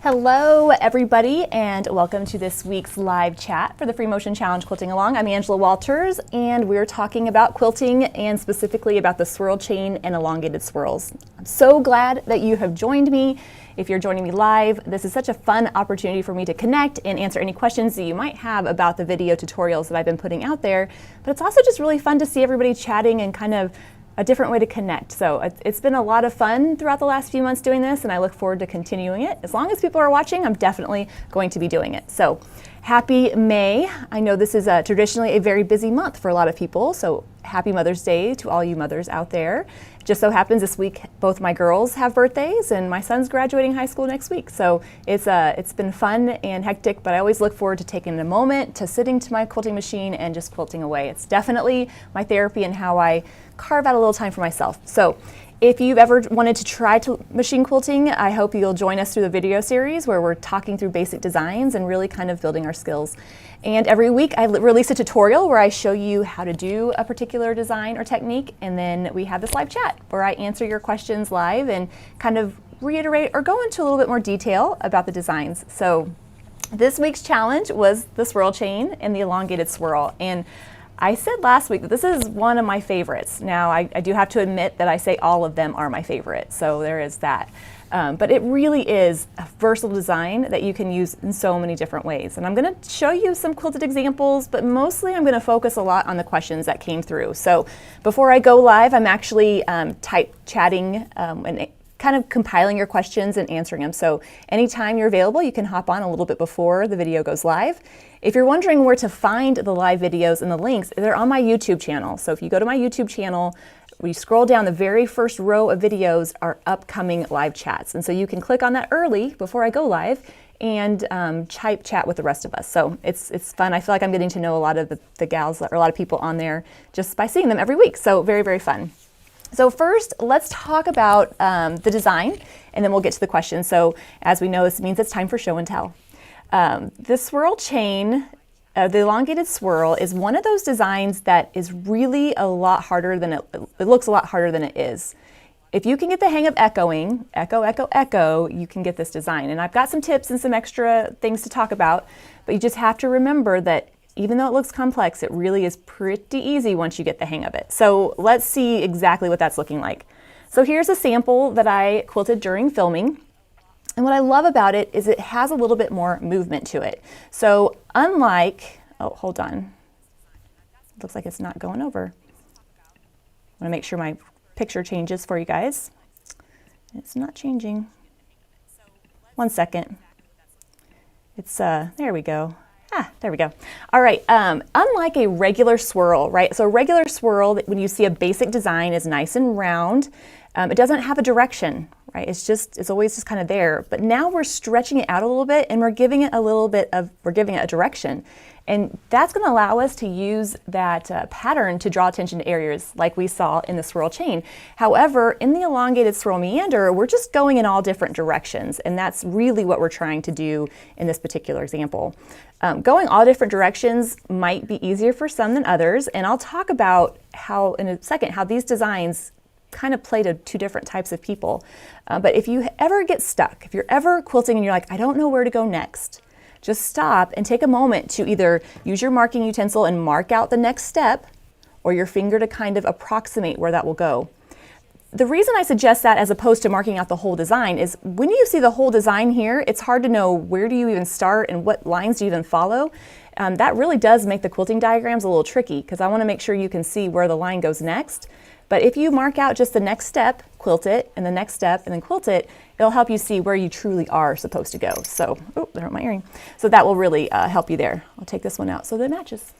Hello everybody, and welcome to this week's live chat for the Free Motion Challenge Quilting Along. I'm Angela Walters, and we're talking about quilting and specifically about the swirl chain and elongated swirls. I'm so glad that you have joined me. If you're joining me live, this is such a fun opportunity for me to connect and answer any questions that you might have about the video tutorials that I've been putting out there. But it's also just really fun to see everybody chatting and kind of a different way to connect. So it's been a lot of fun throughout the last few months doing this, and I look forward to continuing it. As long as people are watching, I'm definitely going to be doing it. So happy May. I know this is traditionally a very busy month for a lot of people, so happy Mother's Day to all you mothers out there. Just so happens this week both my girls have birthdays and my son's graduating high school next week. So it's been fun and hectic, but I always look forward to taking a moment to sitting to my quilting machine and just quilting away. It's definitely my therapy and how I carve out a little time for myself. So if you've ever wanted to try machine quilting, I hope you'll join us through the video series where we're talking through basic designs and really kind of building our skills. And every week I release a tutorial where I show you how to do a particular design or technique, and then we have this live chat where I answer your questions live and kind of reiterate or go into a little bit more detail about the designs. So this week's challenge was the swirl chain and the elongated swirl. And I said last week that this is one of my favorites. Now, I do have to admit that I say all of them are my favorite, so there is that. But it really is a versatile design that you can use in so many different ways. And I'm going to show you some quilted examples, but mostly I'm going to focus a lot on the questions that came through. So before I go live, I'm actually chatting and kind of compiling your questions and answering them. So anytime you're available, you can hop on a little bit before the video goes live. If you're wondering where to find the live videos and the links, they're on my YouTube channel. So if you go to my YouTube channel, we scroll down, the very first row of videos are upcoming live chats. And so you can click on that early before I go live and chat with the rest of us. So it's fun. I feel like I'm getting to know a lot of the gals or a lot of people on there just by seeing them every week. So very, very fun. So first, let's talk about the design, and then we'll get to the questions. So as we know, this means it's time for show and tell. The swirl chain, the elongated swirl, is one of those designs that is really a lot harder than it looks a lot harder than it is. If you can get the hang of echoing, echo, echo, echo, you can get this design. And I've got some tips and some extra things to talk about, but you just have to remember that even though it looks complex, it really is pretty easy once you get the hang of it. So let's see exactly what that's looking like. So here's a sample that I quilted during filming. And what I love about it is it has a little bit more movement to it. So unlike, oh, hold on. It looks like it's not going over. I want to make sure my picture changes for you guys. It's not changing. 1 second. It's, there we go. There we go. All right, unlike a regular swirl, right? So a regular swirl, when you see a basic design, is nice and round. It doesn't have a direction, right? It's always just kind of there. But now we're stretching it out a little bit and we're giving it a direction. And that's going to allow us to use that pattern to draw attention to areas like we saw in the swirl chain. However, in the elongated swirl meander, we're just going in all different directions. And that's really what we're trying to do in this particular example. Going all different directions might be easier for some than others. And I'll talk about how, in a second, how these designs kind of play to two different types of people. But if you ever get stuck, if you're ever quilting and you're like, I don't know where to go next, just stop and take a moment to either use your marking utensil and mark out the next step, or your finger to kind of approximate where that will go. The reason I suggest that as opposed to marking out the whole design is when you see the whole design here, it's hard to know where do you even start and what lines do you even follow. That really does make the quilting diagrams a little tricky because I want to make sure you can see where the line goes next. But if you mark out just the next step, quilt it, and the next step, and then quilt it, it'll help you see where you truly are supposed to go. So, oh, there went my earring. So that will really help you there. I'll take this one out so that it matches.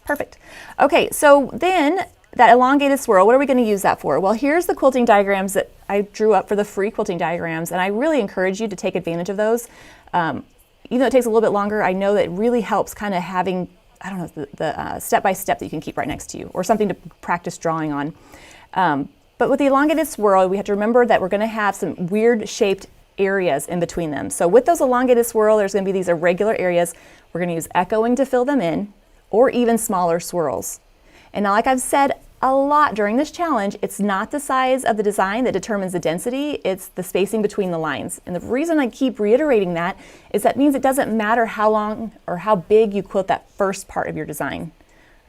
Perfect. Okay, so then that elongated swirl, what are we going to use that for? Well, here's the quilting diagrams that I drew up for the free quilting diagrams, and I really encourage you to take advantage of those. Even though it takes a little bit longer, I know that it really helps kind of having, I don't know, the step-by-step that you can keep right next to you, or something to practice drawing on. But with the elongated swirl, we have to remember that we're going to have some weird shaped areas in between them. So with those elongated swirl, there's going to be these irregular areas. We're going to use echoing to fill them in, or even smaller swirls. And now, like I've said a lot during this challenge, it's not the size of the design that determines the density, it's the spacing between the lines. And the reason I keep reiterating that is that means it doesn't matter how long or how big you quilt that first part of your design.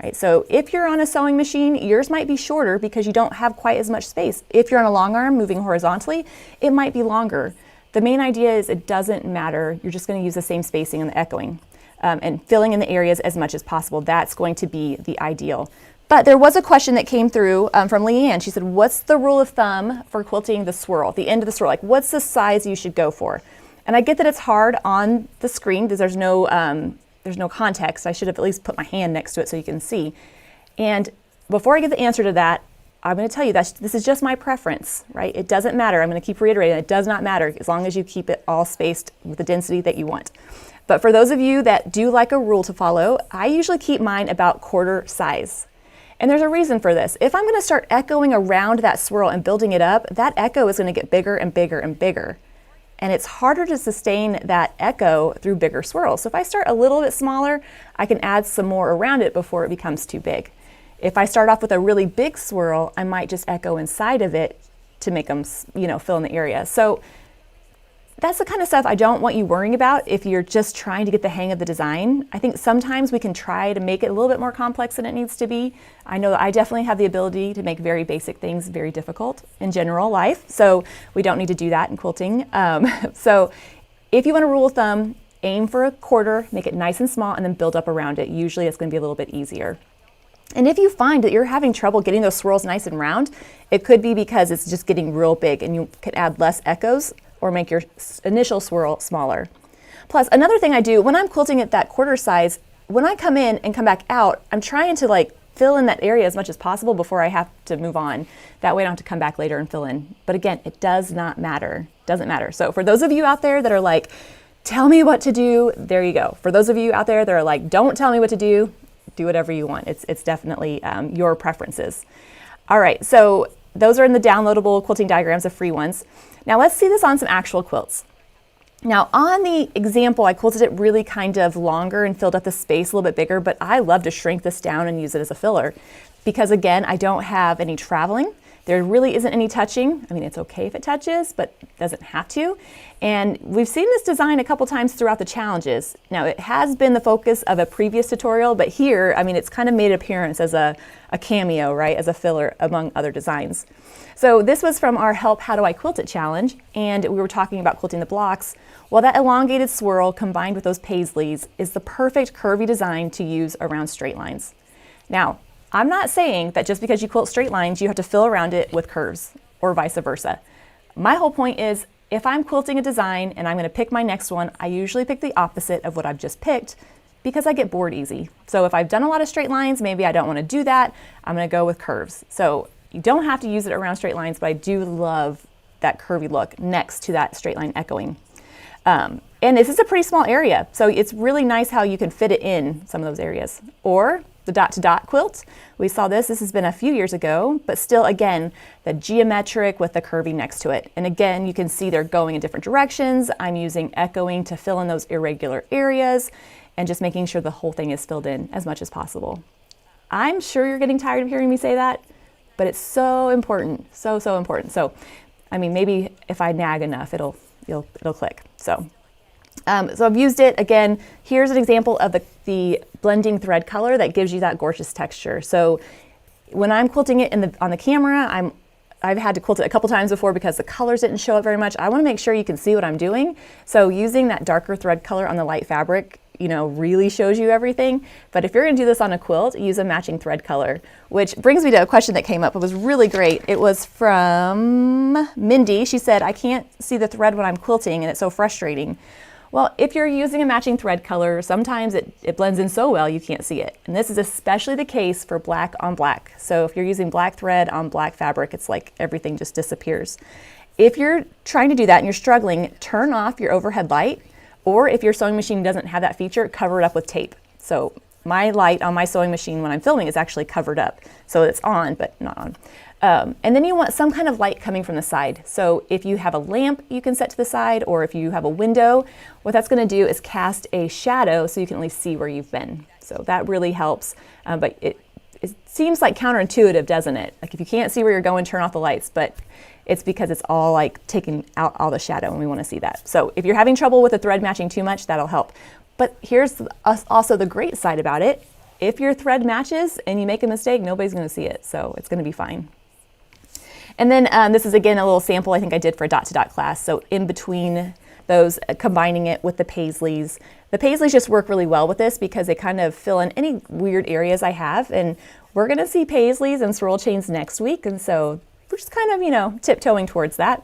Right, so if you're on a sewing machine, yours might be shorter because you don't have quite as much space. If you're on a long arm moving horizontally, it might be longer. The main idea is it doesn't matter. You're just going to use the same spacing and the echoing and filling in the areas as much as possible. That's going to be the ideal. But there was a question that came through from Leanne. She said, what's the rule of thumb for quilting the swirl, the end of the swirl? Like, what's the size you should go for? And I get that it's hard on the screen because there's no context. I should have at least put my hand next to it so you can see. And before I get the answer to that, I'm going to tell you that this is just my preference, right? It doesn't matter. I'm going to keep reiterating, it does not matter as long as you keep it all spaced with the density that you want. But for those of you that do like a rule to follow, I usually keep mine about quarter size. And there's a reason for this. If I'm going to start echoing around that swirl and building it up, that echo is going to get bigger and bigger and bigger. And it's harder to sustain that echo through bigger swirls. So if I start a little bit smaller, I can add some more around it before it becomes too big. If I start off with a really big swirl, I might just echo inside of it to make them, fill in the area. So that's the kind of stuff I don't want you worrying about if you're just trying to get the hang of the design. I think sometimes we can try to make it a little bit more complex than it needs to be. I know that I definitely have the ability to make very basic things very difficult in general life, so we don't need to do that in quilting. So if you want a rule of thumb, aim for a quarter, make it nice and small, and then build up around it. Usually it's going to be a little bit easier. And if you find that you're having trouble getting those swirls nice and round, it could be because it's just getting real big and you can add less echoes or make your initial swirl smaller. Plus, another thing I do when I'm quilting at that quarter size, when I come in and come back out, I'm trying to fill in that area as much as possible before I have to move on. That way I don't have to come back later and fill in. But again, it does not matter. Doesn't matter. So for those of you out there that are like, tell me what to do, there you go. For those of you out there that are like, don't tell me what to do whatever you want. It's definitely your preferences. All right, so those are in the downloadable quilting diagrams, the free ones. Now let's see this on some actual quilts. Now on the example, I quilted it really kind of longer and filled up the space a little bit bigger, but I love to shrink this down and use it as a filler because again, I don't have any traveling. There really isn't any touching. I mean, it's okay if it touches, but it doesn't have to. And we've seen this design a couple times throughout the challenges. Now, it has been the focus of a previous tutorial, but here, I mean, it's kind of made an appearance as a cameo, right, as a filler among other designs. So this was from our Help How Do I Quilt It challenge, and we were talking about quilting the blocks. Well, that elongated swirl combined with those paisleys is the perfect curvy design to use around straight lines. Now, I'm not saying that just because you quilt straight lines, you have to fill around it with curves or vice versa. My whole point is if I'm quilting a design and I'm going to pick my next one, I usually pick the opposite of what I've just picked because I get bored easy. So if I've done a lot of straight lines, maybe I don't want to do that. I'm going to go with curves. So you don't have to use it around straight lines, but I do love that curvy look next to that straight line echoing. And this is a pretty small area, so it's really nice how you can fit it in some of those areas. Or the dot-to-dot quilt. We saw this has been a few years ago, but still, again, the geometric with the curvy next to it. And again, you can see they're going in different directions. I'm using echoing to fill in those irregular areas and just making sure the whole thing is filled in as much as possible. I'm sure you're getting tired of hearing me say that, but it's so important, so important. So, I mean, maybe if I nag enough, it'll click. So I've used it. Again, here's an example of the blending thread color that gives you that gorgeous texture. So when I'm quilting it on the camera, I've had to quilt it a couple times before because the colors didn't show up very much. I want to make sure you can see what I'm doing. So using that darker thread color on the light fabric, really shows you everything. But if you're going to do this on a quilt, use a matching thread color, which brings me to a question that came up. It was really great. It was from Mindy. She said, I can't see the thread when I'm quilting and it's so frustrating. Well, if you're using a matching thread color, sometimes it blends in so well you can't see it. And this is especially the case for black on black. So if you're using black thread on black fabric, it's like everything just disappears. If you're trying to do that and you're struggling, turn off your overhead light, or if your sewing machine doesn't have that feature, cover it up with tape. So my light on my sewing machine when I'm filming is actually covered up. So it's on, but not on. And then you want some kind of light coming from the side. So if you have a lamp you can set to the side, or if you have a window, what that's going to do is cast a shadow so you can at least see where you've been. So that really helps, but it seems like counterintuitive, doesn't it? Like if you can't see where you're going, turn off the lights, but it's because it's all like taking out all the shadow and we want to see that. So if you're having trouble with the thread matching too much, that'll help. But here's also the great side about it. If your thread matches and you make a mistake, nobody's going to see it. So it's going to be fine. And then this is again a little sample I think I did for a dot-to-dot class. So in between those, combining it with the paisleys. The paisleys just work really well with this because they kind of fill in any weird areas I have. And we're going to see paisleys and swirl chains next week. And so we're just kind of, you know, tiptoeing towards that.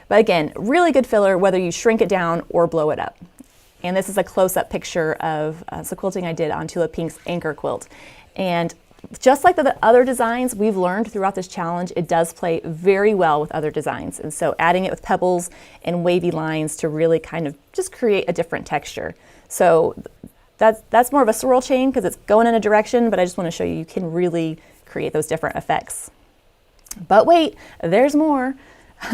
But again, really good filler whether you shrink it down or blow it up. And this is a close-up picture of some quilting I did on Tula Pink's anchor quilt. And just like the other designs we've learned throughout this challenge, it does play very well with other designs. And so adding it with pebbles and wavy lines to really kind of just create a different texture. So that's more of a swirl chain because it's going in a direction, but I just want to show you can really create those different effects. But wait, there's more.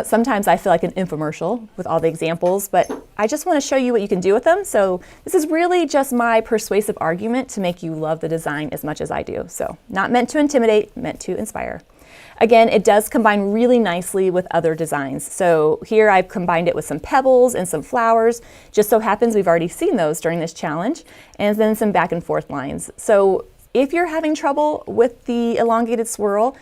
Sometimes I feel like an infomercial with all the examples, but I just want to show you what you can do with them. So this is really just my persuasive argument to make you love the design as much as I do. So not meant to intimidate, meant to inspire. Again, it does combine really nicely with other designs. So here I've combined it with some pebbles and some flowers. Just so happens we've already seen those during this challenge, and then some back and forth lines. So if you're having trouble with the elongated swirl,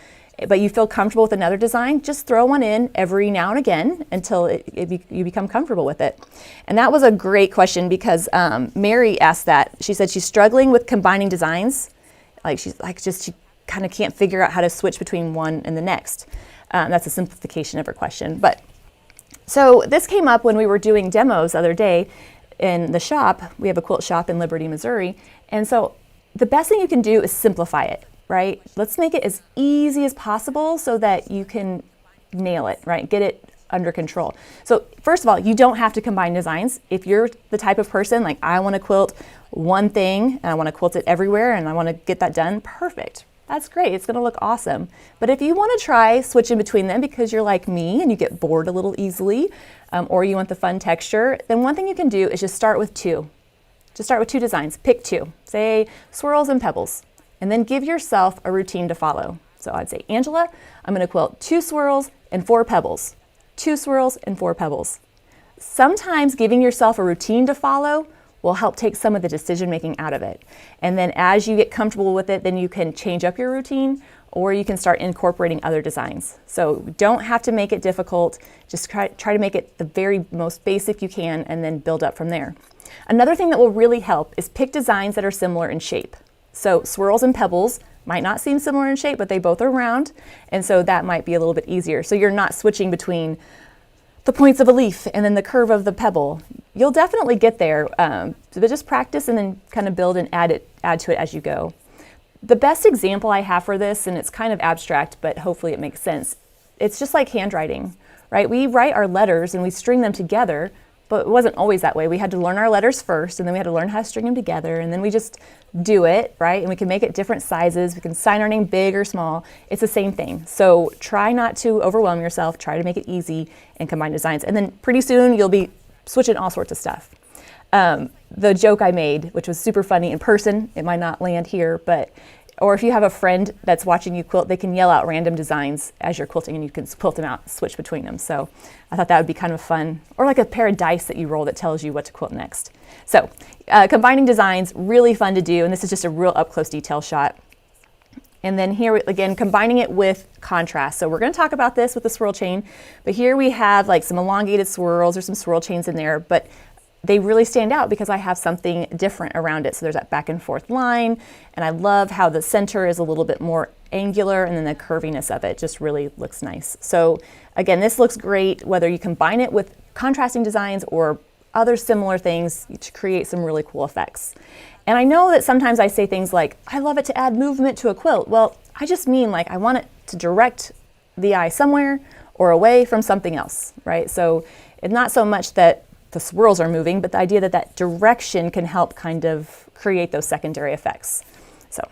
but you feel comfortable with another design, just throw one in every now and again until you become comfortable with it. And that was a great question because Mary asked that. She said she's struggling with combining designs. She kind of can't figure out how to switch between one and the next. That's a simplification of her question. But so this came up when we were doing demos the other day in the shop. We have a quilt shop in Liberty, Missouri. And so the best thing you can do is simplify it. Right? Let's make it as easy as possible so that you can nail it, right? Get it under control. So first of all, you don't have to combine designs. If you're the type of person like I want to quilt one thing and I want to quilt it everywhere and I want to get that done, perfect. That's great. It's going to look awesome. But if you want to try switching between them because you're like me and you get bored a little easily, or you want the fun texture, then one thing you can do is just start with two. Just start with two designs. Pick two. Say swirls and pebbles. And then give yourself a routine to follow. So I'd say, Angela, I'm going to quilt 2 swirls and 4 pebbles. 2 swirls and 4 pebbles. Sometimes giving yourself a routine to follow will help take some of the decision making out of it. And then as you get comfortable with it, then you can change up your routine or you can start incorporating other designs. So don't have to make it difficult. Just try to make it the very most basic you can and then build up from there. Another thing that will really help is pick designs that are similar in shape. So swirls and pebbles might not seem similar in shape, but they both are round, and so that might be a little bit easier. So you're not switching between the points of a leaf and then the curve of the pebble. You'll definitely get there, but just practice and then kind of build and add to it as you go. The best example I have for this, and it's kind of abstract, but hopefully it makes sense, it's just like handwriting, right? We write our letters and we string them together, but it wasn't always that way. We had to learn our letters first, and then we had to learn how to string them together, and then we just do it, right? And we can make it different sizes. We can sign our name big or small. It's the same thing. So try not to overwhelm yourself. Try to make it easy and combine designs. And then pretty soon you'll be switching all sorts of stuff. The joke I made, which was super funny in person, it might not land here, or if you have a friend that's watching you quilt, they can yell out random designs as you're quilting and you can quilt them out, switch between them. So I thought that would be kind of fun. Or like a pair of dice that you roll that tells you what to quilt next. So combining designs, really fun to do. And this is just a real up close detail shot. And then here again, combining it with contrast. So we're going to talk about this with the swirl chain, but here we have like some elongated swirls or some swirl chains in there, but they really stand out because I have something different around it. So there's that back and forth line, and I love how the center is a little bit more angular, and then the curviness of it just really looks nice. So again, this looks great whether you combine it with contrasting designs or other similar things to create some really cool effects. And I know that sometimes I say things like, I love it to add movement to a quilt. Well, I just mean like I want it to direct the eye somewhere or away from something else, right? So it's not so much that the swirls are moving, but the idea that that direction can help kind of create those secondary effects. So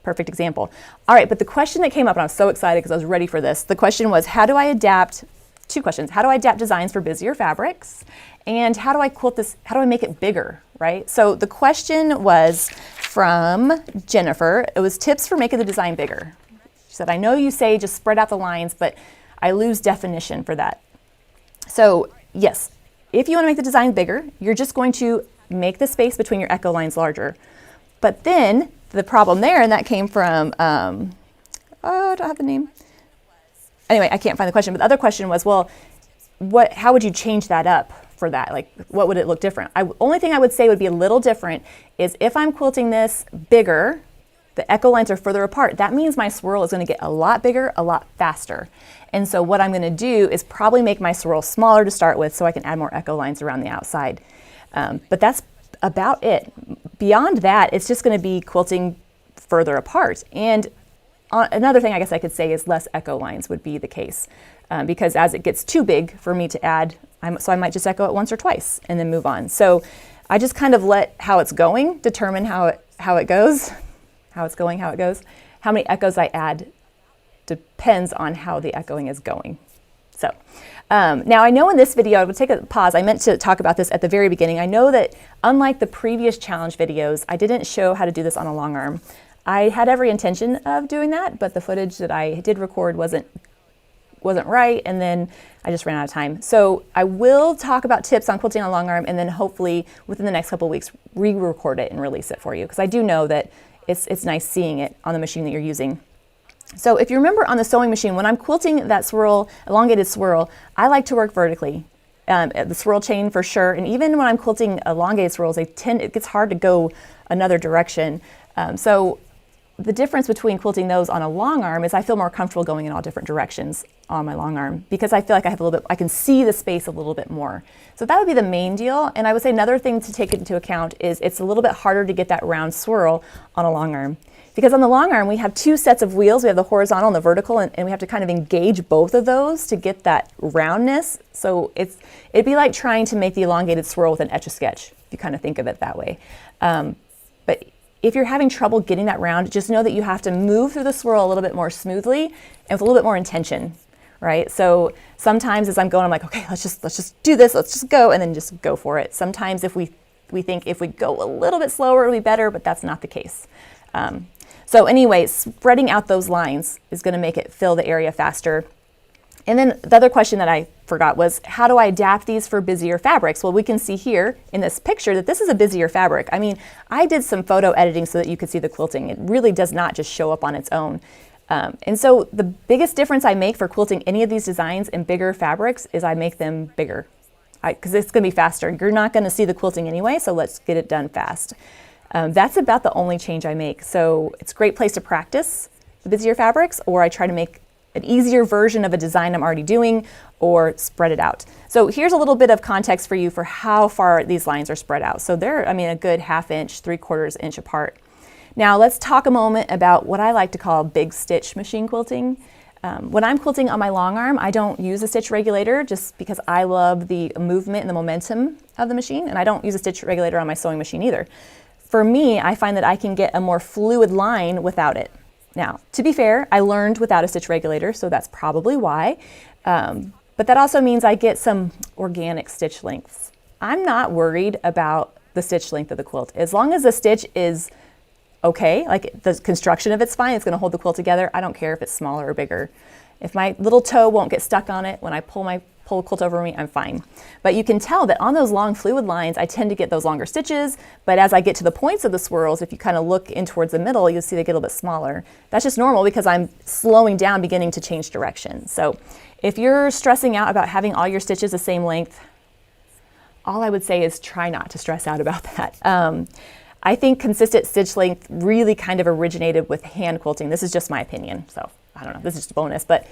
perfect example. All right, but the question that came up, and I was so excited because I was ready for this, the question was, how do I adapt, 2 questions, how do I adapt designs for Busier Fabrics? And how do I quilt this, how do I make it bigger, right? So the question was, from Jennifer. It was tips for making the design bigger. She said, I know you say just spread out the lines, but I lose definition for that. So yes, if you want to make the design bigger, you're just going to make the space between your echo lines larger. But then the problem there, and that came from, oh, I don't have the name. Anyway, I can't find the question, but the other question was, well, how would you change that up for that? Like, what would it look different? Only thing I would say would be a little different is if I'm quilting this bigger, the echo lines are further apart. That means my swirl is going to get a lot bigger, a lot faster. And so what I'm going to do is probably make my swirl smaller to start with so I can add more echo lines around the outside. But that's about it. Beyond that, it's just going to be quilting further apart. And another thing I guess I could say is less echo lines would be the case. Because as it gets too big for me to add, so I might just echo it once or twice and then move on. So I just kind of let how it's going determine how it goes. How it's going, how it goes. How many echoes I add depends on how the echoing is going. So now I know in this video, I will take a pause. I meant to talk about this at the very beginning. I know that unlike the previous challenge videos, I didn't show how to do this on a long arm. I had every intention of doing that, but the footage that I did record wasn't right, and then I just ran out of time. So I will talk about tips on quilting on long arm, and then hopefully within the next couple of weeks re-record it and release it for you, because I do know that it's nice seeing it on the machine that you're using. So if you remember on the sewing machine, when I'm quilting that swirl, elongated swirl, I like to work vertically. The swirl chain for sure, and even when I'm quilting elongated swirls, it gets hard to go another direction. So the difference between quilting those on a long arm is I feel more comfortable going in all different directions on my long arm because I feel like I can see the space a little bit more. So that would be the main deal. And I would say another thing to take into account is it's a little bit harder to get that round swirl on a long arm. Because on the long arm, we have two sets of wheels. We have the horizontal and the vertical, and we have to kind of engage both of those to get that roundness. So it'd be like trying to make the elongated swirl with an Etch-a-Sketch, if you kind of think of it that way. But if you're having trouble getting that round, just know that you have to move through the swirl a little bit more smoothly and with a little bit more intention, right? So sometimes as I'm going, I'm like, okay, let's just do this, let's just go, and then just go for it. Sometimes if we think if we go a little bit slower, it'll be better, but that's not the case. So anyway, spreading out those lines is going to make it fill the area faster. And then the other question that I forgot was, how do I adapt these for Busier Fabrics? Well, we can see here in this picture that this is a Busier fabric. I mean, I did some photo editing so that you could see the quilting. It really does not just show up on its own. And so the biggest difference I make for quilting any of these designs in bigger fabrics is I make them bigger. Because it's going to be faster. You're not going to see the quilting anyway, so let's get it done fast. That's about the only change I make. So it's a great place to practice the Busier Fabrics, or I try to make an easier version of a design I'm already doing, or spread it out. So here's a little bit of context for you for how far these lines are spread out. So they're, a good 1/2 inch, 3/4 inch apart. Now let's talk a moment about what I like to call big stitch machine quilting. When I'm quilting on my long arm, I don't use a stitch regulator just because I love the movement and the momentum of the machine, and I don't use a stitch regulator on my sewing machine either. For me, I find that I can get a more fluid line without it. Now, to be fair, I learned without a stitch regulator, so that's probably why. But that also means I get some organic stitch lengths. I'm not worried about the stitch length of the quilt. As long as the stitch is okay, like the construction of it's fine, it's going to hold the quilt together, I don't care if it's smaller or bigger. If my little toe won't get stuck on it when I pull the quilt over me, I'm fine. But you can tell that on those long fluid lines, I tend to get those longer stitches, but as I get to the points of the swirls, if you kind of look in towards the middle, you'll see they get a little bit smaller. That's just normal because I'm slowing down, beginning to change direction. So if you're stressing out about having all your stitches the same length, all I would say is try not to stress out about that. I think consistent stitch length really kind of originated with hand quilting. This is just my opinion, so I don't know, this is just a bonus, but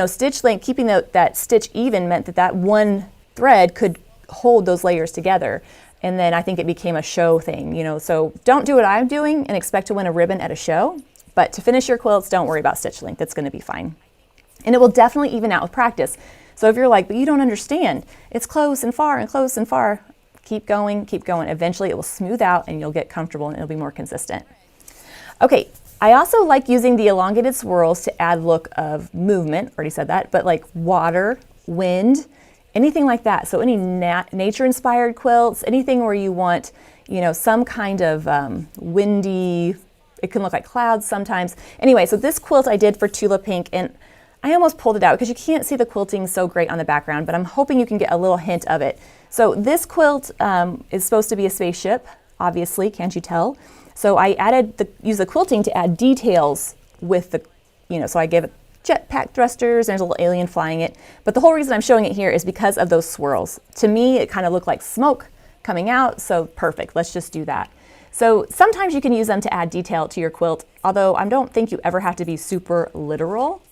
stitch length, keeping that stitch even meant that one thread could hold those layers together. And then I think it became a show thing, so don't do what I'm doing and expect to win a ribbon at a show, but to finish your quilts, don't worry about stitch length. It's going to be fine. And it will definitely even out with practice. So if you're like, but you don't understand, it's close and far and close and far, keep going, keep going. Eventually it will smooth out and you'll get comfortable and it'll be more consistent. Okay. I also like using the elongated swirls to add look of movement, already said that, but like water, wind, anything like that. So any nature-inspired quilts, anything where you want, you know, some kind of windy, it can look like clouds sometimes. Anyway, so this quilt I did for Tula Pink, and I almost pulled it out because you can't see the quilting so great on the background, but I'm hoping you can get a little hint of it. So this quilt is supposed to be a spaceship, obviously, can't you tell? So I used the quilting to add details with the, you know, so I gave it jetpack thrusters, there's a little alien flying it. But the whole reason I'm showing it here is because of those swirls. To me, it kind of looked like smoke coming out, so perfect, let's just do that. So sometimes you can use them to add detail to your quilt, although I don't think you ever have to be super literal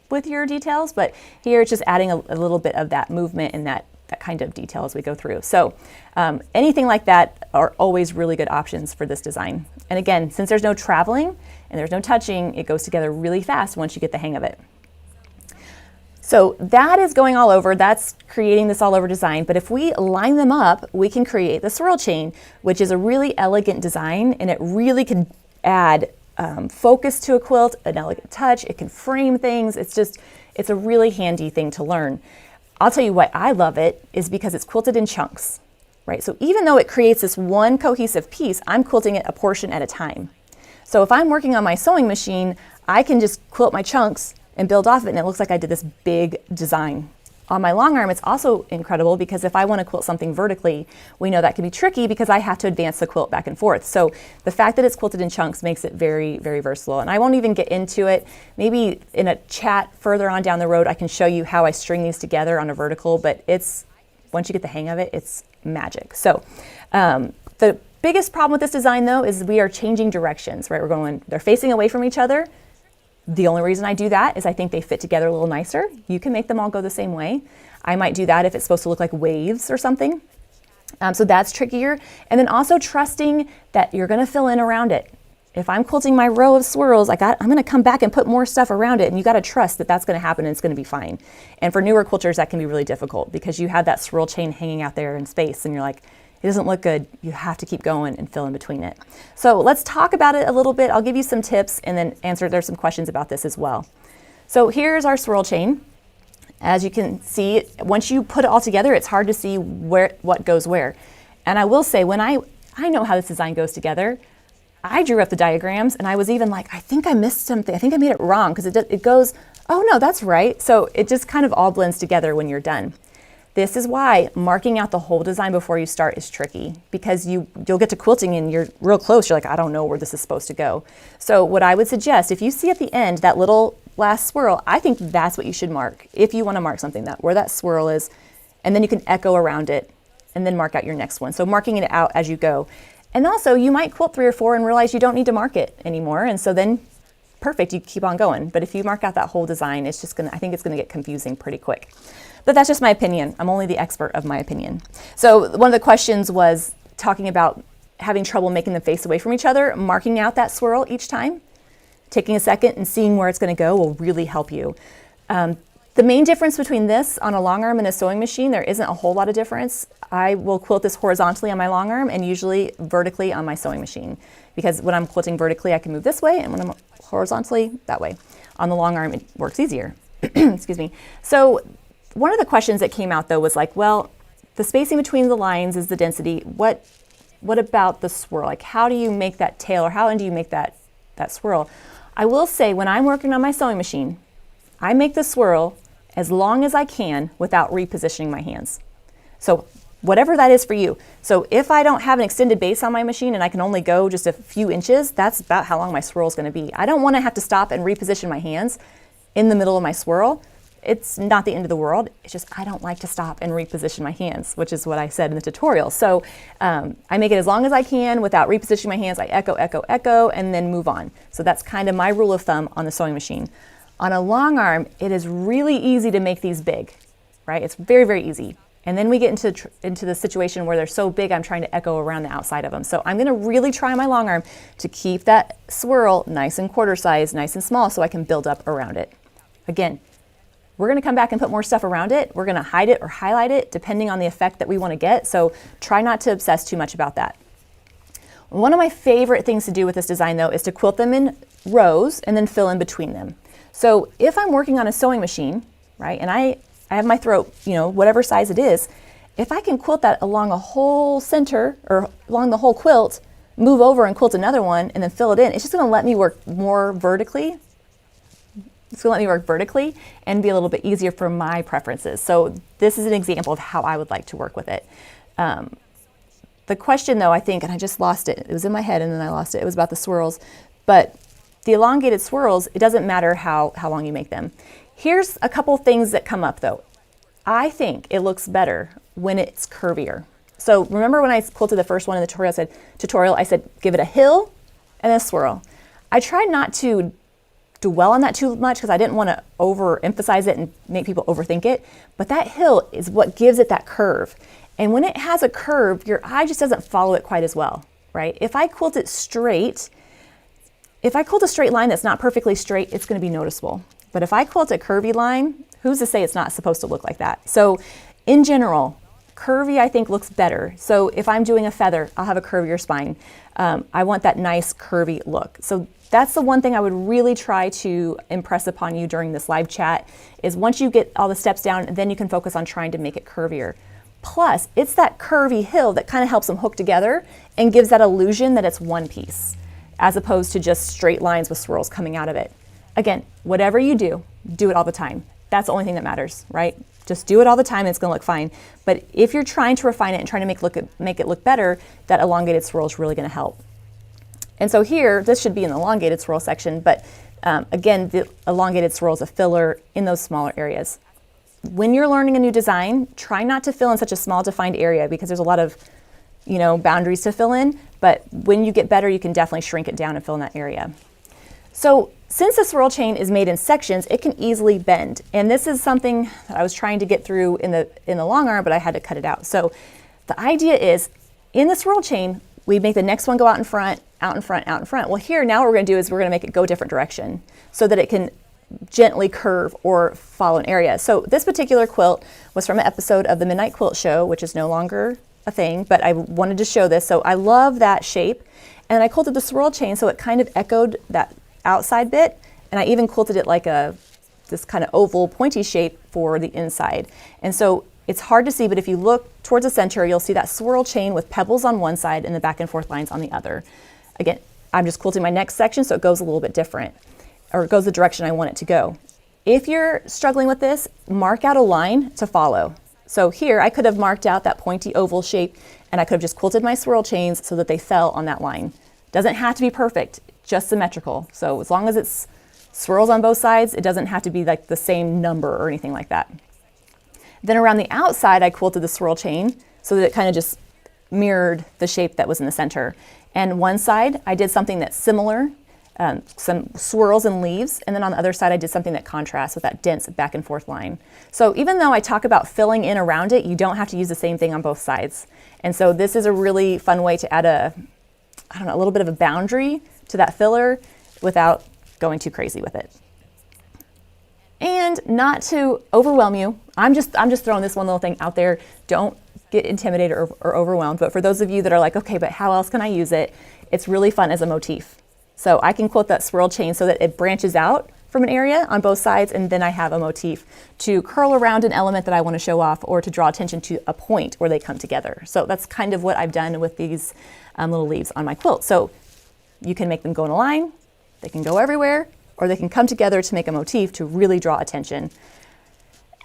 with your details, but here it's just adding a little bit of that movement and that kind of detail as we go through. So anything like that are always really good options for this design. And again, since there's no traveling and there's no touching, it goes together really fast once you get the hang of it. So that is going all over, that's creating this all over design, but if we line them up, we can create the swirl chain, which is a really elegant design, and it really can add focus to a quilt, an elegant touch, it can frame things, it's a really handy thing to learn. I'll tell you why I love it is because it's quilted in chunks, right? So even though it creates this one cohesive piece, I'm quilting it a portion at a time. So if I'm working on my sewing machine, I can just quilt my chunks and build off of it, and it looks like I did this big design. On my long arm, it's also incredible because if I want to quilt something vertically, we know that can be tricky because I have to advance the quilt back and forth. So the fact that it's quilted in chunks makes it very, very versatile. And I won't even get into it. Maybe in a chat further on down the road, I can show you how I string these together on a vertical, but once you get the hang of it, it's magic. So the biggest problem with this design though is we are changing directions, right? They're facing away from each other. The only reason I do that is I think they fit together a little nicer. You can make them all go the same way. I might do that if it's supposed to look like waves or something. So that's trickier. And then also trusting that you're gonna fill in around it. If I'm quilting my row of swirls, I'm gonna come back and put more stuff around it, and you gotta trust that that's gonna happen and it's gonna be fine. And for newer quilters, that can be really difficult because you have that swirl chain hanging out there in space and you're like, it doesn't look good. You have to keep going and fill in between it. So let's talk about it a little bit. I'll give you some tips and then there's some questions about this as well. So here's our swirl chain. As you can see, once you put it all together, it's hard to see what goes where. And I will say, when I know how this design goes together, I drew up the diagrams and I was even like, I think I missed something. I think I made it wrong because it goes, oh no, that's right. So it just kind of all blends together when you're done. This is why marking out the whole design before you start is tricky, because you'll get to quilting and you're real close. You're like, I don't know where this is supposed to go. So what I would suggest, if you see at the end that little last swirl, I think that's what you should mark. If you want to mark something, where that swirl is, and then you can echo around it and then mark out your next one. So marking it out as you go. And also you might quilt 3 or 4 and realize you don't need to mark it anymore. And so then perfect, you keep on going. But if you mark out that whole design, I think it's gonna get confusing pretty quick. But that's just my opinion. I'm only the expert of my opinion. So one of the questions was talking about having trouble making them face away from each other. Marking out that swirl each time, taking a second and seeing where it's gonna go will really help you. The main difference between this on a long arm and a sewing machine, there isn't a whole lot of difference. I will quilt this horizontally on my long arm and usually vertically on my sewing machine. Because when I'm quilting vertically, I can move this way, and when I'm horizontally, that way. On the long arm, it works easier. Excuse me. So one of the questions that came out though was like, well, the spacing between the lines is the density. What about the swirl? Like, how do you make that tail, or how do you make that swirl? I will say, when I'm working on my sewing machine, I make the swirl as long as I can without repositioning my hands. So whatever that is for you. So if I don't have an extended base on my machine and I can only go just a few inches, that's about how long my swirl is going to be. I don't want to have to stop and reposition my hands in the middle of my swirl. It's not the end of the world. It's just I don't like to stop and reposition my hands, which is what I said in the tutorial. So I make it as long as I can without repositioning my hands. I echo, echo, echo, and then move on. So that's kind of my rule of thumb on the sewing machine. On a long arm, it is really easy to make these big, right? It's very, very easy. And then we get into the situation where they're so big, I'm trying to echo around the outside of them. So I'm gonna really try my long arm to keep that swirl nice and quarter size, nice and small, so I can build up around it. Again, we're gonna come back and put more stuff around it. We're gonna hide it or highlight it depending on the effect that we wanna get. So try not to obsess too much about that. One of my favorite things to do with this design though is to quilt them in rows and then fill in between them. So if I'm working on a sewing machine, right, and I have my throat, whatever size it is, if I can quilt that along a whole center or along the whole quilt, move over and quilt another one and then fill it in, it's just going to let me work more vertically. It's going to let me work vertically and be a little bit easier for my preferences. So this is an example of how I would like to work with it. The question though, I think, and I just lost it. It was in my head and then I lost it. It was about the swirls. But the elongated swirls, it doesn't matter how long you make them. Here's a couple things that come up though. I think it looks better when it's curvier. So remember when I quilted the first one in the tutorial, I said give it a hill and a swirl. I tried not to dwell on that too much because I didn't want to overemphasize it and make people overthink it. But that hill is what gives it that curve. And when it has a curve, your eye just doesn't follow it quite as well, right? If I quilt it straight, if I quilt a straight line that's not perfectly straight, it's going to be noticeable. But if I quilt a curvy line, who's to say it's not supposed to look like that? So in general, curvy I think looks better. So if I'm doing a feather, I'll have a curvier spine. I want that nice curvy look. So that's the one thing I would really try to impress upon you during this live chat is once you get all the steps down, then you can focus on trying to make it curvier. Plus, it's that curvy hill that kind of helps them hook together and gives that illusion that it's one piece, as opposed to just straight lines with swirls coming out of it. Again, whatever you do it all the time. That's the only thing that matters, right? Just do it all the time and it's gonna look fine. But if you're trying to refine it and trying to make it look better, that elongated swirl is really gonna help. And so here, this should be in the elongated swirl section, but again, the elongated swirl is a filler in those smaller areas. When you're learning a new design, try not to fill in such a small defined area because there's a lot of, boundaries to fill in, but when you get better, you can definitely shrink it down and fill in that area. So since the swirl chain is made in sections, it can easily bend. And this is something that I was trying to get through in the long arm, but I had to cut it out. So the idea is in the swirl chain, we make the next one go out in front, out in front, out in front. Well, here now what we're gonna do is we're gonna make it go a different direction so that it can gently curve or follow an area. So this particular quilt was from an episode of the Midnight Quilt Show, which is no longer a thing, but I wanted to show this. So I love that shape. And I quilted the swirl chain so it kind of echoed that outside bit. And I even quilted it like this kind of oval pointy shape for the inside. And so it's hard to see, but if you look towards the center, you'll see that swirl chain with pebbles on one side and the back and forth lines on the other. Again, I'm just quilting my next section so it goes a little bit different, or it goes the direction I want it to go. If you're struggling with this, mark out a line to follow. So here I could have marked out that pointy oval shape and I could have just quilted my swirl chains so that they fell on that line. Doesn't have to be perfect, just symmetrical. So as long as it's swirls on both sides, it doesn't have to be like the same number or anything like that. Then around the outside, I quilted the swirl chain so that it kind of just mirrored the shape that was in the center. And one side, I did something that's similar, some swirls and leaves, and then on the other side I did something that contrasts with that dense back and forth line. So even though I talk about filling in around it, you don't have to use the same thing on both sides. And so this is a really fun way to add a little bit of a boundary to that filler without going too crazy with it. And not to overwhelm you, I'm just throwing this one little thing out there. Don't get intimidated or overwhelmed, but for those of you that are like, okay, but how else can I use it? It's really fun as a motif. So I can quilt that swirl chain so that it branches out from an area on both sides, and then I have a motif to curl around an element that I want to show off or to draw attention to a point where they come together. So that's kind of what I've done with these little leaves on my quilt. So you can make them go in a line, they can go everywhere, or they can come together to make a motif to really draw attention.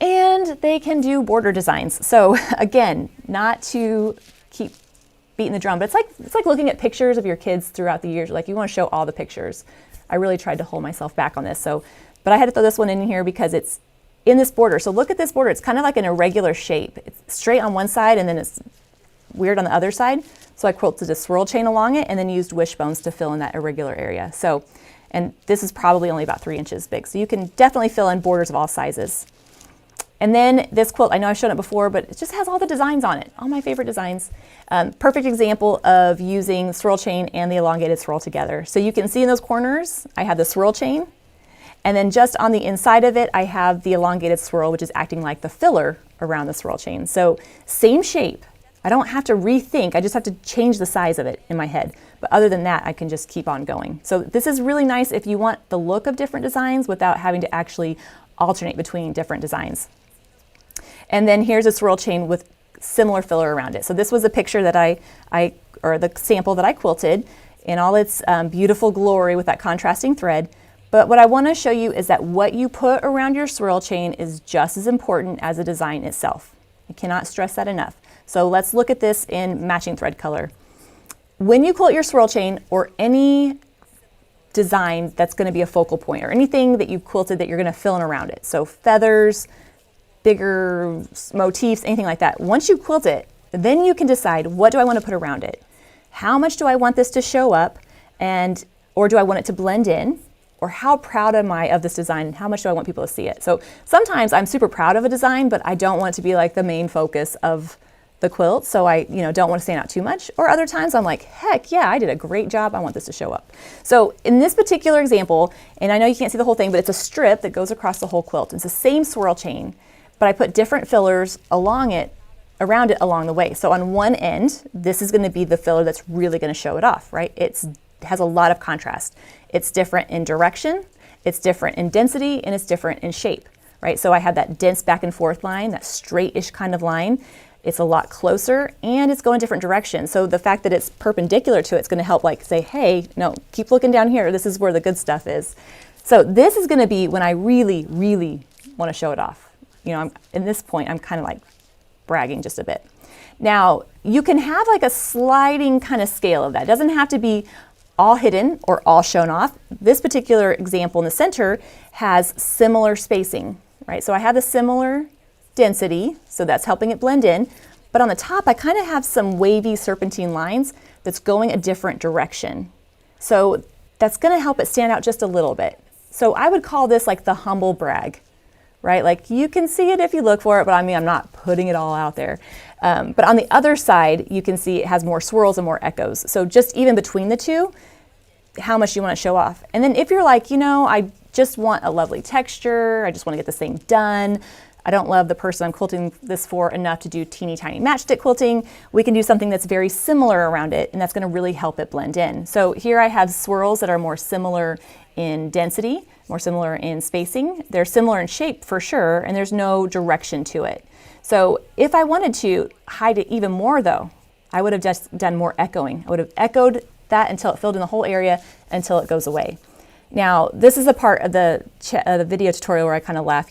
And they can do border designs. So again, not to keep beating the drum, but it's like looking at pictures of your kids throughout the years. Like you want to show all the pictures. I really tried to hold myself back on this. But I had to throw this one in here because it's in this border. So look at this border. It's kind of like an irregular shape. It's straight on one side and then it's weird on the other side. So I quilted a swirl chain along it and then used wishbones to fill in that irregular area. So, and this is probably only about 3 inches big. So you can definitely fill in borders of all sizes. And then this quilt, I know I've shown it before, but it just has all the designs on it, all my favorite designs. Perfect example of using swirl chain and the elongated swirl together. So you can see in those corners, I have the swirl chain, and then just on the inside of it, I have the elongated swirl, which is acting like the filler around the swirl chain. So same shape. I don't have to rethink, I just have to change the size of it in my head. But other than that, I can just keep on going. So this is really nice if you want the look of different designs without having to actually alternate between different designs. And then here's a swirl chain with similar filler around it. So this was a picture that or the sample that I quilted in all its beautiful glory with that contrasting thread. But what I want to show you is that what you put around your swirl chain is just as important as the design itself. I cannot stress that enough. So let's look at this in matching thread color. When you quilt your swirl chain or any design that's going to be a focal point or anything that you've quilted that you're going to fill in around it, so feathers, bigger motifs, anything like that, once you quilt it, then you can decide, what do I want to put around it? How much do I want this to show up, or do I want it to blend in? Or how proud am I of this design and how much do I want people to see it? So sometimes I'm super proud of a design, but I don't want it to be like the main focus of the quilt, so I don't want to stand out too much. Or other times I'm like, heck yeah, I did a great job, I want this to show up. So in this particular example, and I know you can't see the whole thing, but it's a strip that goes across the whole quilt. It's the same swirl chain, but I put different fillers around it along the way. So on one end, this is going to be the filler that's really going to show it off, right? It has a lot of contrast. It's different in direction, it's different in density, and it's different in shape, right? So I have that dense back and forth line, that straight-ish kind of line. It's a lot closer, and it's going different directions. So the fact that it's perpendicular to it's going to help like say, hey, no, keep looking down here. This is where the good stuff is. So this is going to be when I really, really want to show it off. In this point, I'm kind of like bragging just a bit. Now, you can have like a sliding kind of scale of that. It doesn't have to be all hidden or all shown off. This particular example in the center has similar spacing, right? So I have a similar density, so that's helping it blend in. But on the top, I kind of have some wavy serpentine lines that's going a different direction. So that's going to help it stand out just a little bit. So I would call this like the humble brag, right? Like you can see it if you look for it, but I mean, I'm not putting it all out there. But on the other side, you can see it has more swirls and more echoes. So just even between the two, how much you want to show off. And then if you're like, I just want a lovely texture, I just want to get this thing done, I don't love the person I'm quilting this for enough to do teeny tiny matchstick quilting, we can do something that's very similar around it, and that's going to really help it blend in. So here I have swirls that are more similar in density, more similar in spacing. They're similar in shape for sure, and there's no direction to it. So if I wanted to hide it even more though, I would have just done more echoing. I would have echoed that until it filled in the whole area until it goes away. Now, this is a part of the video tutorial where I kind of laugh,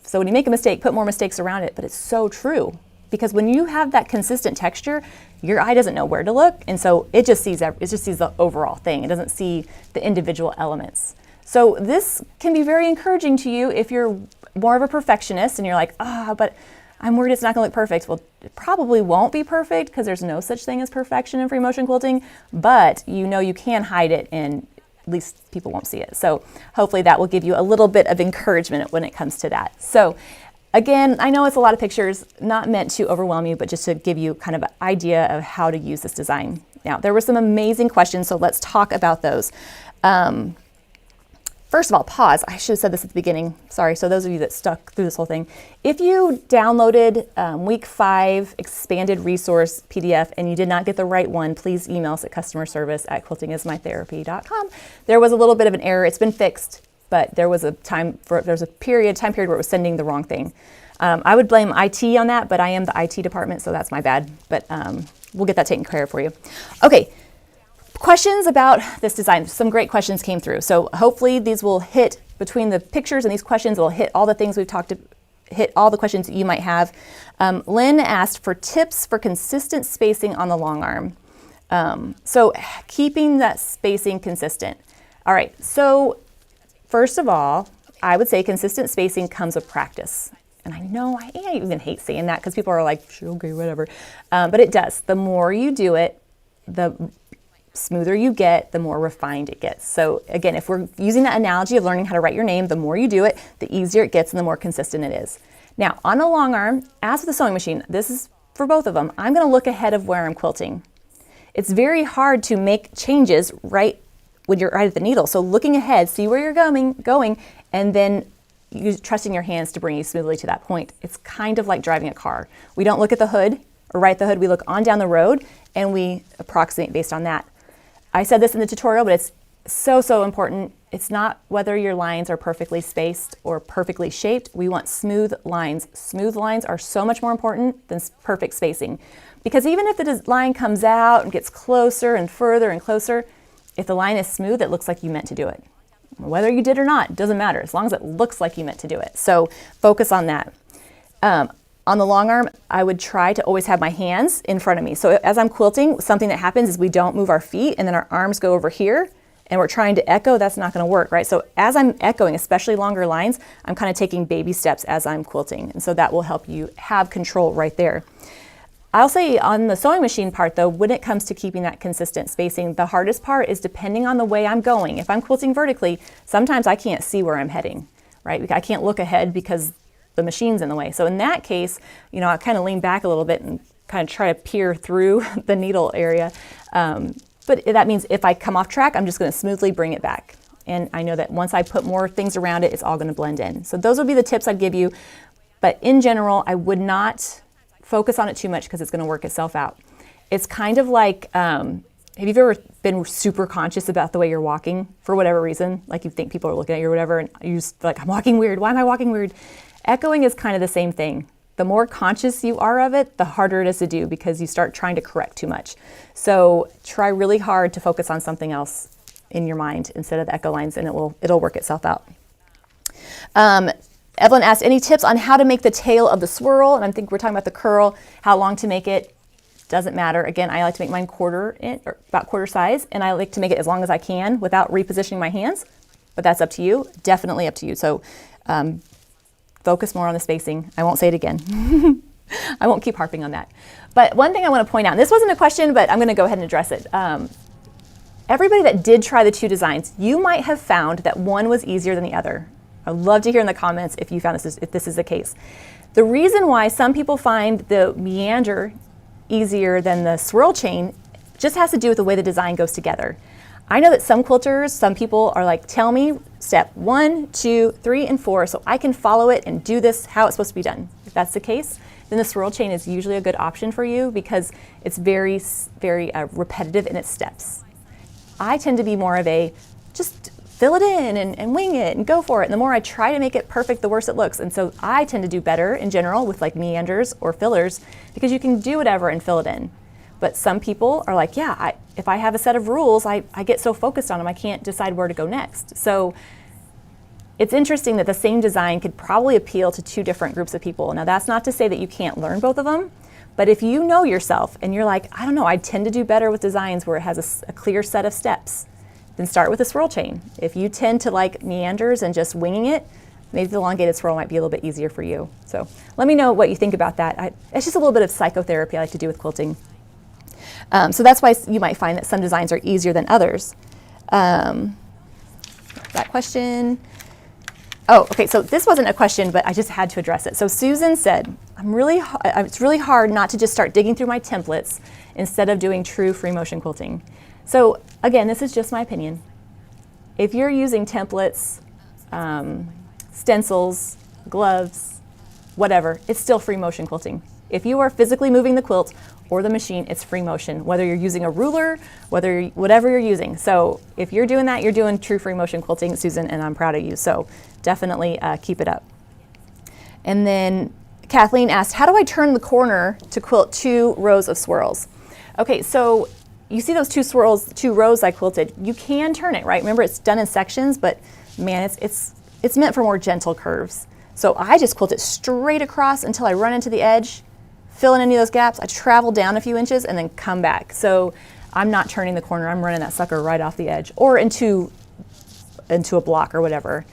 so when you make a mistake, put more mistakes around it, but it's so true. Because when you have that consistent texture, your eye doesn't know where to look, and so it just sees the overall thing. It doesn't see the individual elements. So this can be very encouraging to you if you're more of a perfectionist and you're like, but I'm worried it's not going to look perfect. Well, it probably won't be perfect because there's no such thing as perfection in free motion quilting, but you can hide it and at least people won't see it. So hopefully that will give you a little bit of encouragement when it comes to that. So again, I know it's a lot of pictures, not meant to overwhelm you, but just to give you kind of an idea of how to use this design. Now, there were some amazing questions, so let's talk about those. First of all, pause. I should have said this at the beginning. Sorry. So those of you that stuck through this whole thing, if you downloaded week 5 expanded resource PDF and you did not get the right one, please email us at customerservice@quiltingismytherapy.com. There was a little bit of an error. It's been fixed, but there was a time period where it was sending the wrong thing. I would blame IT on that, but I am the IT department, so that's my bad. But we'll get that taken care of for you. Okay. Questions about this design. Some great questions came through. So hopefully these will hit between the pictures and these questions. It'll hit all the things we've talked about, hit all the questions that you might have. Lynn asked for tips for consistent spacing on the long arm. So keeping that spacing consistent. All right. So first of all, I would say consistent spacing comes with practice. And I know I even hate saying that because people are like, sure, okay, whatever. But it does. The more you do it, the smoother you get, the more refined it gets. So again, if we're using that analogy of learning how to write your name, the more you do it, the easier it gets and the more consistent it is. Now, on a long arm, as with the sewing machine, this is for both of them, I'm going to look ahead of where I'm quilting. It's very hard to make changes right when you're right at the needle. So looking ahead, see where you're going, and then trusting your hands to bring you smoothly to that point. It's kind of like driving a car. We don't look at the hood or right at the hood. We look on down the road and we approximate based on that. I said this in the tutorial, but it's so important. It's not whether your lines are perfectly spaced or perfectly shaped. We want smooth lines. Smooth lines are so much more important than perfect spacing. Because even if the line comes out and gets closer and further and closer, if the line is smooth, it looks like you meant to do it. Whether you did or not, doesn't matter, as long as it looks like you meant to do it. So focus on that. On the long arm, I would try to always have my hands in front of me. So as I'm quilting, something that happens is we don't move our feet and then our arms go over here and we're trying to echo. That's not going to work, right? So as I'm echoing, especially longer lines, I'm kind of taking baby steps as I'm quilting. And so that will help you have control right there. I'll say on the sewing machine part though, when it comes to keeping that consistent spacing, the hardest part is depending on the way I'm going. If I'm quilting vertically, sometimes I can't see where I'm heading, right? I can't look ahead because the machine's in the way. So in that case, you know, I kind of lean back a little bit and kind of try to peer through the needle area. But that means if I come off track, I'm just going to smoothly bring it back. And I know that once I put more things around it, it's all going to blend in. So those would be the tips I'd give you. But in general, I would not focus on it too much because it's going to work itself out. It's kind of like, have you ever been super conscious about the way you're walking for whatever reason? Like you think people are looking at you or whatever, and you just like, I'm walking weird. Why am I walking weird? Echoing is kind of the same thing. The more conscious you are of it, the harder it is to do because you start trying to correct too much. So try really hard to focus on something else in your mind instead of the echo lines, and it'll work itself out. Evelyn asked, any tips on how to make the tail of the swirl? And I think we're talking about the curl, how long to make it. Doesn't matter. Again, I like to make mine about quarter size, and I like to make it as long as I can without repositioning my hands, but that's up to you, definitely up to you. So focus more on the spacing. I won't say it again. I won't keep harping on that. But one thing I want to point out, and this wasn't a question, but I'm going to go ahead and address it. Everybody that did try the two designs, you might have found that one was easier than the other. I'd love to hear in the comments if you found if this is the case. The reason why some people find the meander easier than the swirl chain just has to do with the way the design goes together. I know that some quilters, some people are like, tell me step 1, 2, 3, and 4 so I can follow it and do this how it's supposed to be done. If that's the case, then the swirl chain is usually a good option for you because it's very, very repetitive in its steps. I tend to be more of a just fill it in and wing it and go for it. And the more I try to make it perfect, the worse it looks. And so I tend to do better in general with like meanders or fillers because you can do whatever and fill it in. But some people are like, yeah, if I have a set of rules, I get so focused on them, I can't decide where to go next. So it's interesting that the same design could probably appeal to two different groups of people. Now that's not to say that you can't learn both of them, but if you know yourself and you're like, I don't know, I tend to do better with designs where it has a clear set of steps, then start with a swirl chain. If you tend to like meanders and just winging it, maybe the elongated swirl might be a little bit easier for you. So let me know what you think about that. It's just a little bit of psychotherapy I like to do with quilting. So that's why you might find that some designs are easier than others. That question. Oh, okay, so this wasn't a question, but I just had to address it. So Susan said, it's really hard not to just start digging through my templates instead of doing true free motion quilting. So again, this is just my opinion. If you're using templates, stencils, gloves, whatever, it's still free motion quilting. If you are physically moving the quilt or the machine, it's free motion, whether you're using a ruler, whatever you're using. So if you're doing that, you're doing true free motion quilting, Susan, and I'm proud of you. So definitely keep it up. And then Kathleen asked, how do I turn the corner to quilt 2 rows of swirls? Okay, so you see those 2 rows I quilted. You can turn it, right? Remember, it's done in sections, but man, it's meant for more gentle curves. So I just quilt it straight across until I run into the edge, fill in any of those gaps. I travel down a few inches and then come back. So I'm not turning the corner. I'm running that sucker right off the edge or into a block or whatever.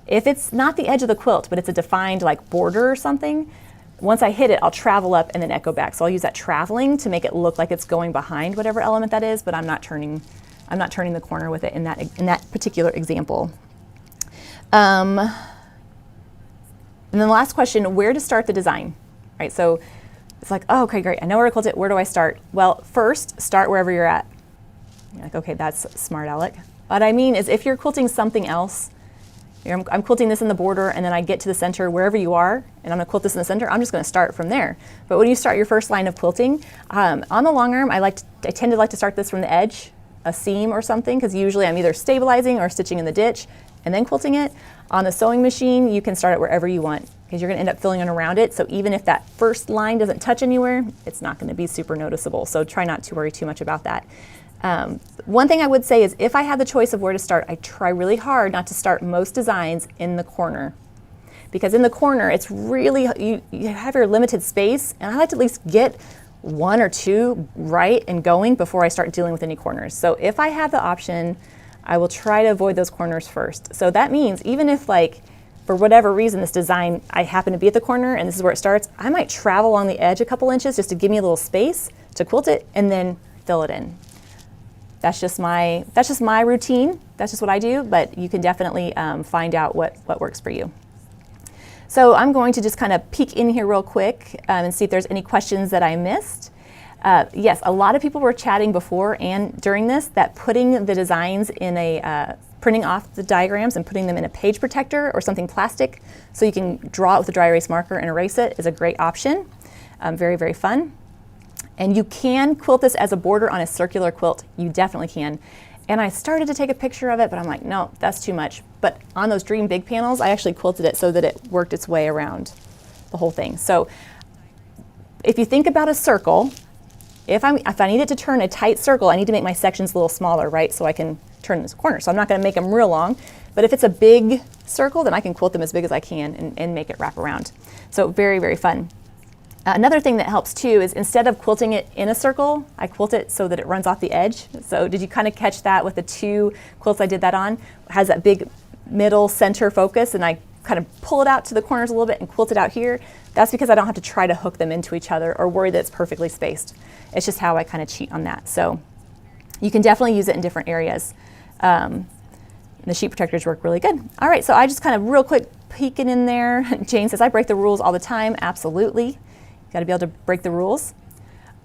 If it's not the edge of the quilt, but it's a defined like border or something, once I hit it, I'll travel up and then echo back. So I'll use that traveling to make it look like it's going behind whatever element that is, but I'm not turning the corner with it in that particular example. And then the last question, where to start the design, right? So it's like, oh, okay, great. I know where to quilt it. Where do I start? Well, first, start wherever you're at. You're like, okay, that's smart, Alec. What I mean is if you're quilting something else, I'm quilting this in the border and then I get to the center wherever you are and I'm gonna quilt this in the center, I'm just gonna start from there. But when you start your first line of quilting, on the long arm, I tend to like to start this from the edge a seam or something, because usually I'm either stabilizing or stitching in the ditch and then quilting it. On the sewing machine, you can start it wherever you want, because you're going to end up filling in around it. So even if that first line doesn't touch anywhere, it's not going to be super noticeable. So try not to worry too much about that. One thing I would say is if I have the choice of where to start, I try really hard not to start most designs in the corner. Because in the corner, it's really, you have your limited space, and I like to at least get one or two right and going before I start dealing with any corners. So if I have the option, I will try to avoid those corners first. So that means even if, like, for whatever reason this design, I happen to be at the corner and this is where it starts, I might travel along the edge a couple inches just to give me a little space to quilt it and then fill it in. That's just my routine. That's just what I do, but you can definitely find out what works for you. So I'm going to just kind of peek in here real quick and see if there's any questions that I missed. Yes, a lot of people were chatting before and during this that putting the designs in a, printing off the diagrams and putting them in a page protector or something plastic so you can draw it with a dry erase marker and erase it is a great option. Very, very fun. And you can quilt this as a border on a circular quilt. You definitely can. And I started to take a picture of it, but I'm like, no, that's too much. But on those Dream Big panels, I actually quilted it so that it worked its way around the whole thing. So if you think about a circle, if I need it to turn a tight circle, I need to make my sections a little smaller, right? So I can turn this corner. So I'm not gonna make them real long, but if it's a big circle, then I can quilt them as big as I can and make it wrap around. So very, very fun. Another thing that helps too is instead of quilting it in a circle, I quilt it so that it runs off the edge. So did you kind of catch that with the two quilts I did that on? It has that big middle center focus, and I kind of pull it out to the corners a little bit and quilt it out here. That's because I don't have to try to hook them into each other or worry that it's perfectly spaced. It's just how I kind of cheat on that. So you can definitely use it in different areas. The sheet protectors work really good. All right, so I just kind of real quick peeking in there. Jane says, I break the rules all the time. Absolutely. Got to be able to break the rules.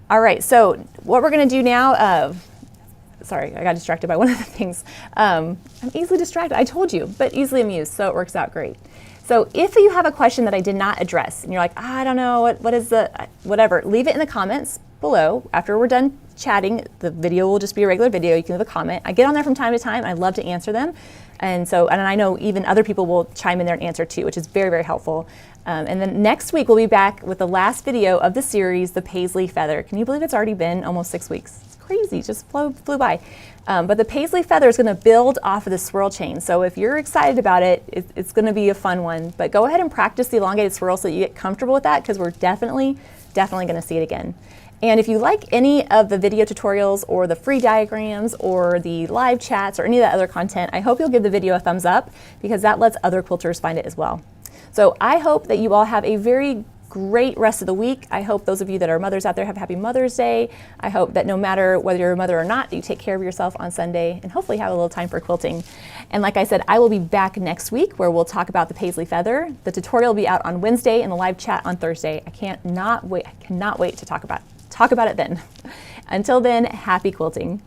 All right, so what we're going to do now, sorry, I got distracted by one of the things. I'm easily distracted, I told you, but easily amused, so it works out great. So if you have a question that I did not address, and you're like, I don't know, what is the, whatever, leave it in the comments below. After we're done chatting, the video will just be a regular video. You can leave a comment. I get on there from time to time. I love to answer them. And so, and I know even other people will chime in there and answer too, which is very, very helpful. And then next week, we'll be back with the last video of the series, the Paisley Feather. Can you believe it's already been almost 6 weeks? It's crazy, it just flew by. But the Paisley Feather is gonna build off of the swirl chain. So if you're excited about it, it's gonna be a fun one. But go ahead and practice the elongated swirl so that you get comfortable with that, because we're definitely gonna see it again. And if you like any of the video tutorials or the free diagrams or the live chats or any of that other content, I hope you'll give the video a thumbs up, because that lets other quilters find it as well. So I hope that you all have a very great rest of the week. I hope those of you that are mothers out there have a happy Mother's Day. I hope that no matter whether you're a mother or not, that you take care of yourself on Sunday and hopefully have a little time for quilting. And like I said, I will be back next week where we'll talk about the Paisley Feather. The tutorial will be out on Wednesday and the live chat on Thursday. I cannot wait to talk about it then. Until then, happy quilting.